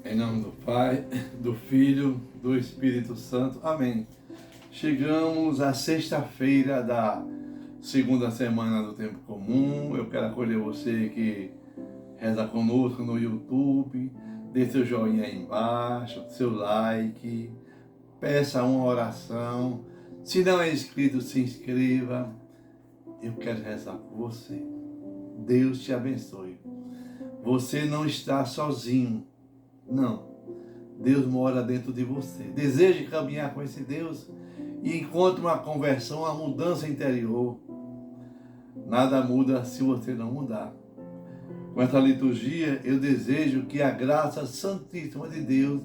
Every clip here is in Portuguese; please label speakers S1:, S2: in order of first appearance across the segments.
S1: Em nome do Pai, do Filho, do Espírito Santo. Amém. Chegamos à sexta-feira da segunda semana do Tempo Comum. Eu quero acolher você que reza conosco no YouTube. Dê seu joinha aí embaixo, seu like. Peça uma oração. Se não é inscrito, se inscreva. Eu quero rezar por você. Deus te abençoe. Você não está sozinho. Não. Deus mora dentro de você. Deseje caminhar com esse Deus e encontre uma conversão, uma mudança interior. Nada muda se você não mudar. Com essa liturgia, eu desejo que a graça santíssima de Deus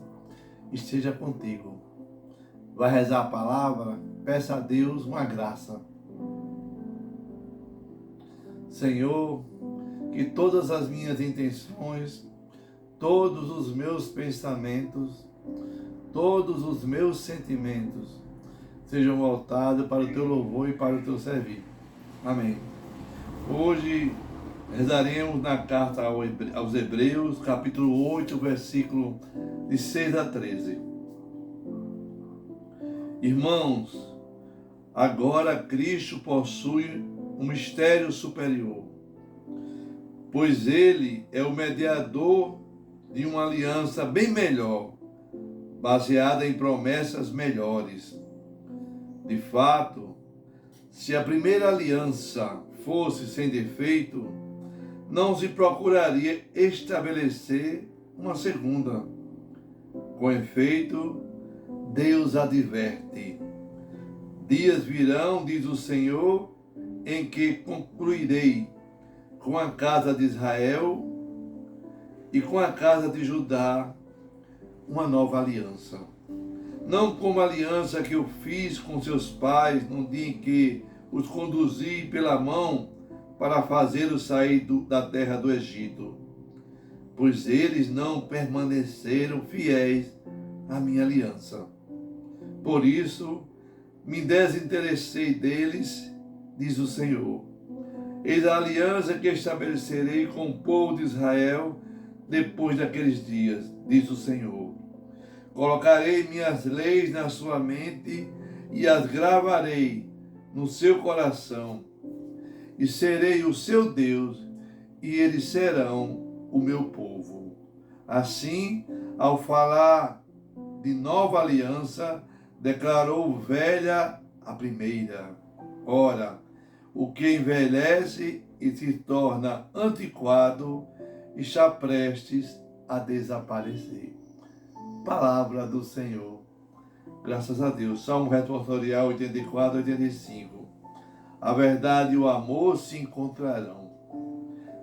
S1: esteja contigo. Vai rezar a palavra? Peça a Deus uma graça. Senhor, que todas as minhas intenções, todos os meus pensamentos, todos os meus sentimentos sejam voltados para o teu louvor e para o teu servir. Amém. Hoje rezaremos na carta aos Hebreus, capítulo 8, versículo de 6 a 13. Irmãos, agora Cristo possui um mistério superior, pois ele é o mediador de uma aliança bem melhor, baseada em promessas melhores. De fato, se a primeira aliança fosse sem defeito, não se procuraria estabelecer uma segunda. Com efeito, Deus adverte: dias virão, diz o Senhor, em que concluirei com a casa de Israel e com a casa de Judá uma nova aliança. Não como a aliança que eu fiz com seus pais no dia em que os conduzi pela mão para fazê-los sair da terra do Egito, pois eles não permaneceram fiéis à minha aliança. Por isso, me desinteressei deles, diz o Senhor. Eis a aliança que estabelecerei com o povo de Israel depois daqueles dias, diz o Senhor. Colocarei minhas leis na sua mente e as gravarei no seu coração. E serei o seu Deus, e eles serão o meu povo. Assim, ao falar de nova aliança, declarou velha a primeira. Ora, o que envelhece e se torna antiquado está prestes a desaparecer. Palavra do Senhor. Graças a Deus. Salmo responsorial 84, 85. A verdade e o amor se encontrarão.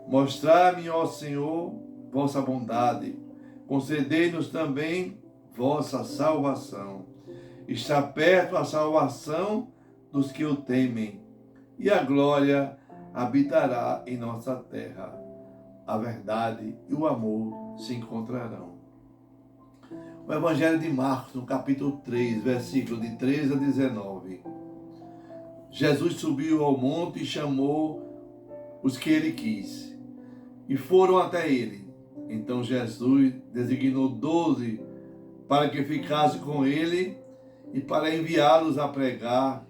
S1: Mostrai-me, ó Senhor, vossa bondade. Concedei-nos também vossa salvação. Está perto a salvação dos que o temem, e a glória habitará em nossa terra. A verdade e o amor se encontrarão. O Evangelho de Marcos, no capítulo 3, versículo de 13 a 19. Jesus subiu ao monte e chamou os que ele quis, e foram até ele. Então Jesus designou 12 para que ficassem com ele e para enviá-los a pregar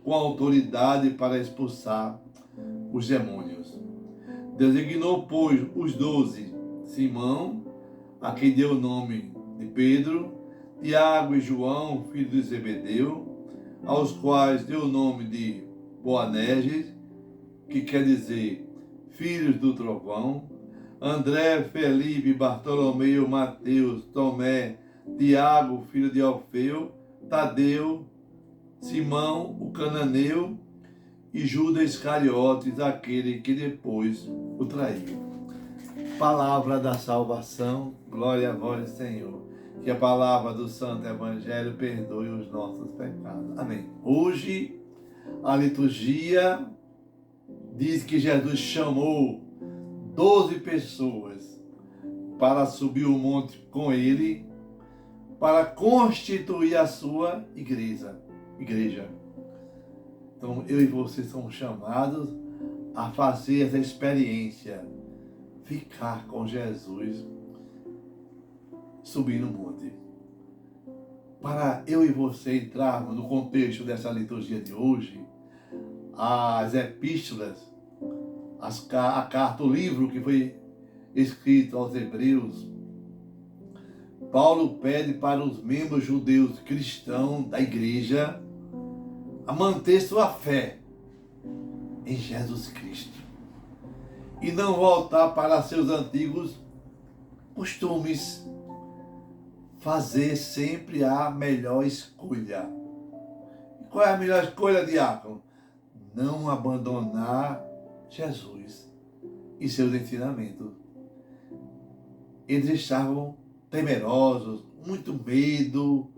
S1: com autoridade para expulsar os demônios. Designou, pois, os 12, Simão, a quem deu o nome de Pedro, Tiago e João, filho de Zebedeu, aos quais deu o nome de Boanerges, que quer dizer filhos do trovão, André, Felipe, Bartolomeu, Mateus, Tomé, Tiago, filho de Alfeu, Tadeu, Simão, o cananeu, e Judas Iscariotes, aquele que depois o traiu. Palavra da salvação, glória a vós, Senhor. Que a palavra do Santo Evangelho perdoe os nossos pecados. Amém. Hoje, a liturgia diz que Jesus chamou 12 pessoas para subir o monte com ele, para constituir a sua igreja. Então, eu e você somos chamados a fazer essa experiência, ficar com Jesus, subir no monte. Para eu e você entrarmos no contexto dessa liturgia de hoje, as epístolas, a carta, o livro que foi escrito aos Hebreus, Paulo pede para os membros judeus cristãos da igreja a manter sua fé em Jesus Cristo e não voltar para seus antigos costumes, fazer sempre a melhor escolha. E qual é a melhor escolha, diácono? Não abandonar Jesus e seus ensinamentos. Eles estavam temerosos, muito medo,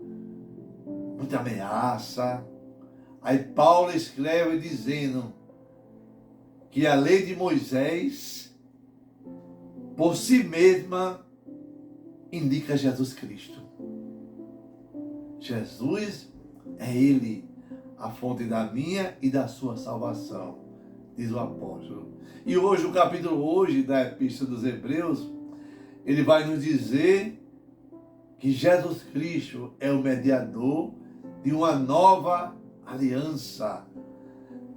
S1: muita ameaça. Aí Paulo escreve dizendo que a lei de Moisés, por si mesma, indica Jesus Cristo. Jesus é Ele, a fonte da minha e da sua salvação, diz o apóstolo. E hoje, o capítulo hoje da Epístola dos Hebreus, ele vai nos dizer que Jesus Cristo é o mediador de uma nova aliança.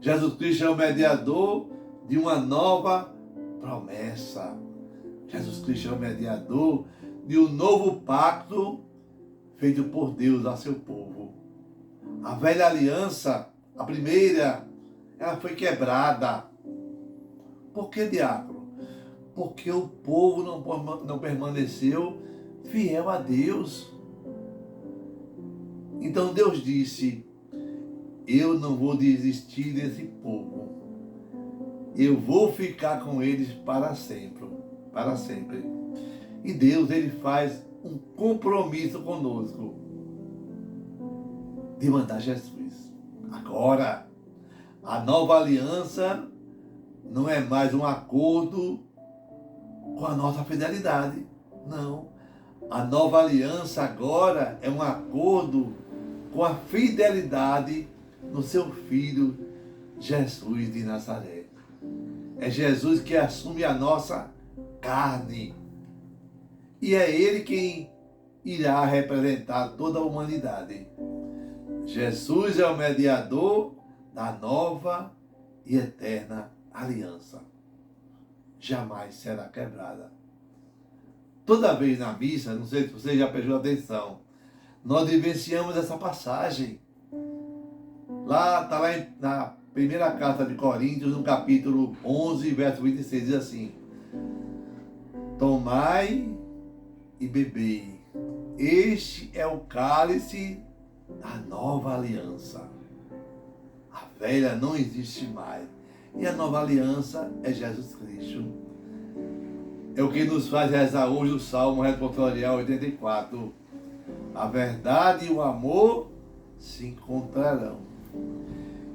S1: Jesus Cristo é o mediador de uma nova promessa. Jesus Cristo é o mediador de um novo pacto feito por Deus a seu povo. A velha aliança, a primeira, ela foi quebrada. Por que, diácono? Porque o povo não permaneceu fiel a Deus. Então Deus disse: eu não vou desistir desse povo. Eu vou ficar com eles para sempre. Para sempre. E Deus, ele faz um compromisso conosco de mandar Jesus. Agora, a nova aliança não é mais um acordo com a nossa fidelidade. Não. A nova aliança agora é um acordo com a fidelidade no seu Filho Jesus de Nazaré. É Jesus que assume a nossa carne. E é Ele quem irá representar toda a humanidade. Jesus é o mediador da nova e eterna aliança. Jamais será quebrada. Toda vez na missa, não sei se você já prestou atenção, nós vivenciamos essa passagem. Lá, está lá na primeira carta de Coríntios, no capítulo 11, verso 26, diz assim: tomai e bebei, este é o cálice da nova aliança. A velha não existe mais. E a nova aliança é Jesus Cristo. É o que nos faz rezar hoje o Salmo Responsorial 84. A verdade e o amor se encontrarão.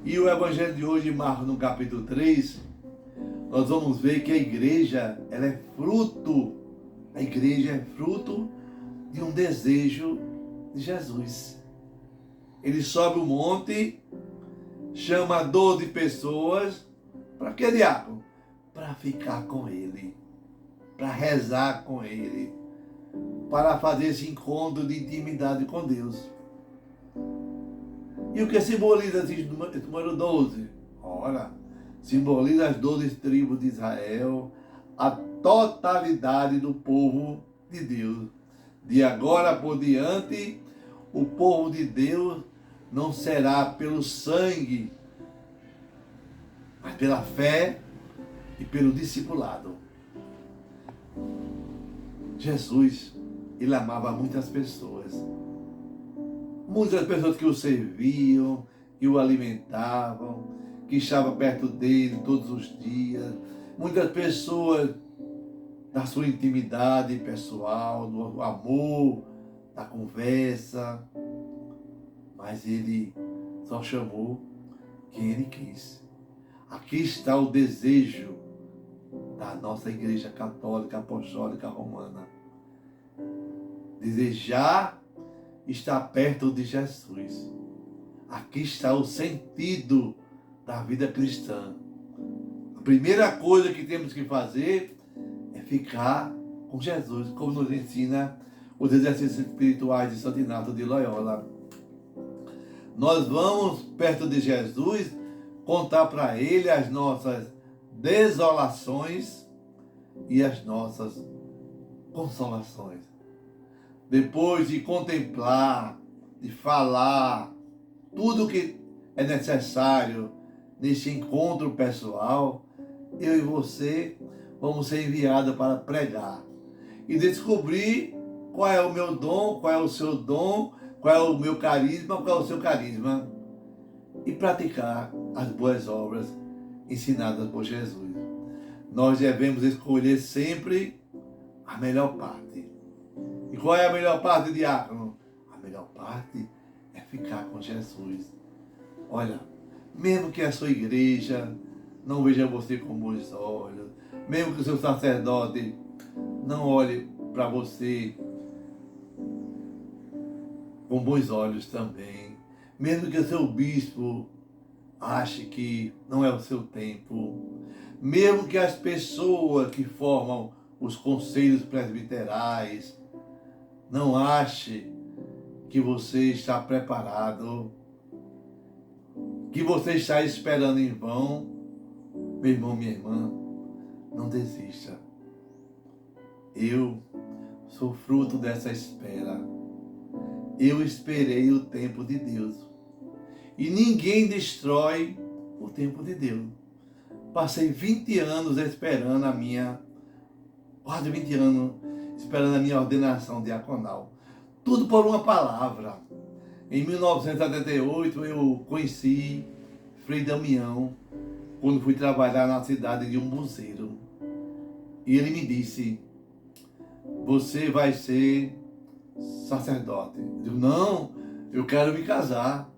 S1: E o Evangelho de hoje, Marcos, no capítulo 3, nós vamos ver que a igreja, ela é fruto, de um desejo de Jesus. Ele sobe o monte, chama 12 pessoas, para que, diácono? Para ficar com ele, para rezar com ele, para fazer esse encontro de intimidade com Deus. E o que simboliza esse número 12? Ora, simboliza as 12 tribos de Israel, a totalidade do povo de Deus. De agora por diante, o povo de Deus não será pelo sangue, mas pela fé e pelo discipulado. Jesus, ele amava muitas pessoas. Muitas pessoas que o serviam, que o alimentavam, que estavam perto dele todos os dias. Muitas pessoas da sua intimidade pessoal, do amor, da conversa. Mas ele só chamou quem ele quis. Aqui está o desejo da nossa Igreja Católica Apostólica Romana. Desejar estar perto de Jesus. Aqui está o sentido da vida cristã. A primeira coisa que temos que fazer é ficar com Jesus, como nos ensina os exercícios espirituais de Santo Inácio de Loyola. Nós vamos, perto de Jesus, contar para Ele as nossas desolações e as nossas consolações. Depois de contemplar, de falar tudo o que é necessário neste encontro pessoal, eu e você vamos ser enviados para pregar e descobrir qual é o meu dom, qual é o seu dom, qual é o meu carisma, qual é o seu carisma, e praticar as boas obras ensinadas por Jesus. Nós devemos escolher sempre a melhor parte. E qual é a melhor parte, diácono? A melhor parte é ficar com Jesus. Olha, mesmo que a sua igreja não veja você com bons olhos, mesmo que o seu sacerdote não olhe para você com bons olhos também, mesmo que o seu bispo ache que não é o seu tempo, mesmo que as pessoas que formam os conselhos presbiterais não achem que você está preparado, que você está esperando em vão, meu irmão, minha irmã, não desista. Eu sou fruto dessa espera. Eu esperei o tempo de Deus. E ninguém destrói o tempo de Deus. Passei 20 anos esperando quase 20 anos esperando a minha ordenação diaconal. Tudo por uma palavra. Em 1978 eu conheci Frei Damião, quando fui trabalhar na cidade de Umbuzeiro. E ele me disse: você vai ser sacerdote. Eu digo: não, eu quero me casar.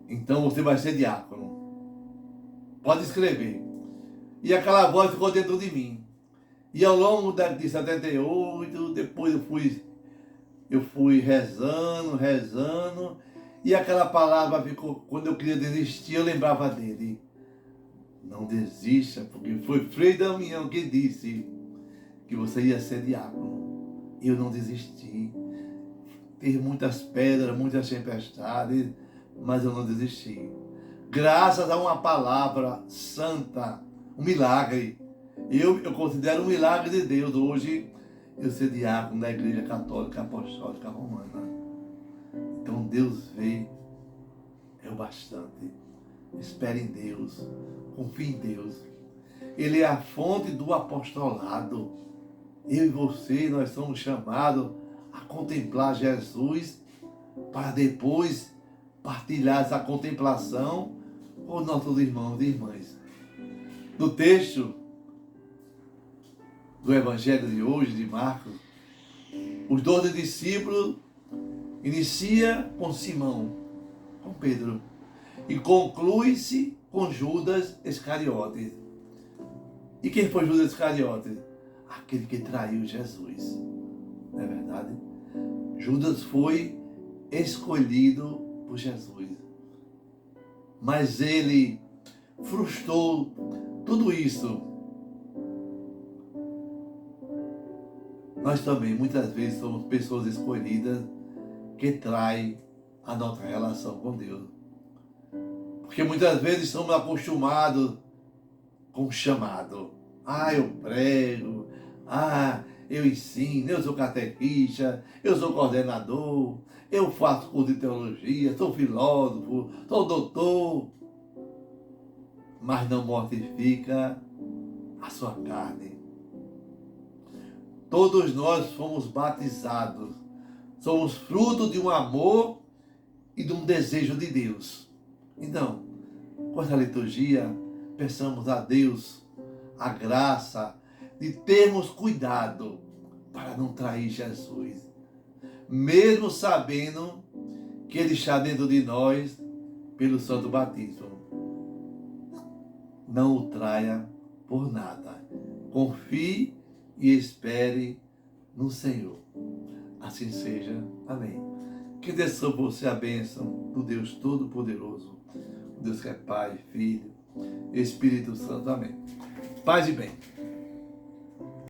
S1: Então você vai ser diácono. Pode escrever. E aquela voz ficou dentro de mim. E ao longo de 78, depois eu fui rezando, e aquela palavra ficou, quando eu queria desistir, eu lembrava dele. Não desista, porque foi Frei Damião que disse que você ia ser diácono. Eu não desisti. Teve muitas pedras, muitas tempestades, mas eu não desisti. Graças a uma palavra santa, um milagre. Eu considero um milagre de Deus hoje eu ser diácono da Igreja Católica Apostólica Romana. Então Deus vê, é o bastante. Espere em Deus, confie em Deus. Ele é a fonte do apostolado. Eu e você, nós somos chamados a contemplar Jesus para depois partilhar essa contemplação com nossos irmãos e irmãs. No texto do Evangelho de hoje, de Marcos, os 12 discípulos inicia com Simão, com Pedro, e conclui-se com Judas Iscariotes. E quem foi Judas Iscariotes? Aquele que traiu Jesus. Não é verdade? Judas foi escolhido por Jesus. Mas ele frustrou tudo isso. Nós também, muitas vezes, somos pessoas escolhidas que traem a nossa relação com Deus. Porque muitas vezes estamos acostumados com o chamado. Eu prego. Eu ensino. Eu sou catequista. Eu sou coordenador. Eu faço curso de teologia. Sou filósofo. Sou doutor. Mas não mortifica a sua carne. Todos nós fomos batizados. Somos fruto de um amor e de um desejo de Deus. Então, com essa liturgia, peçamos a Deus a graça de termos cuidado para não trair Jesus. Mesmo sabendo que Ele está dentro de nós pelo santo batismo. Não o traia por nada. Confie e espere no Senhor. Assim seja. Amém. Que desça sobre você a bênção do Deus Todo-Poderoso, Deus que é Pai, Filho, Espírito Santo. Amém. Paz e bem.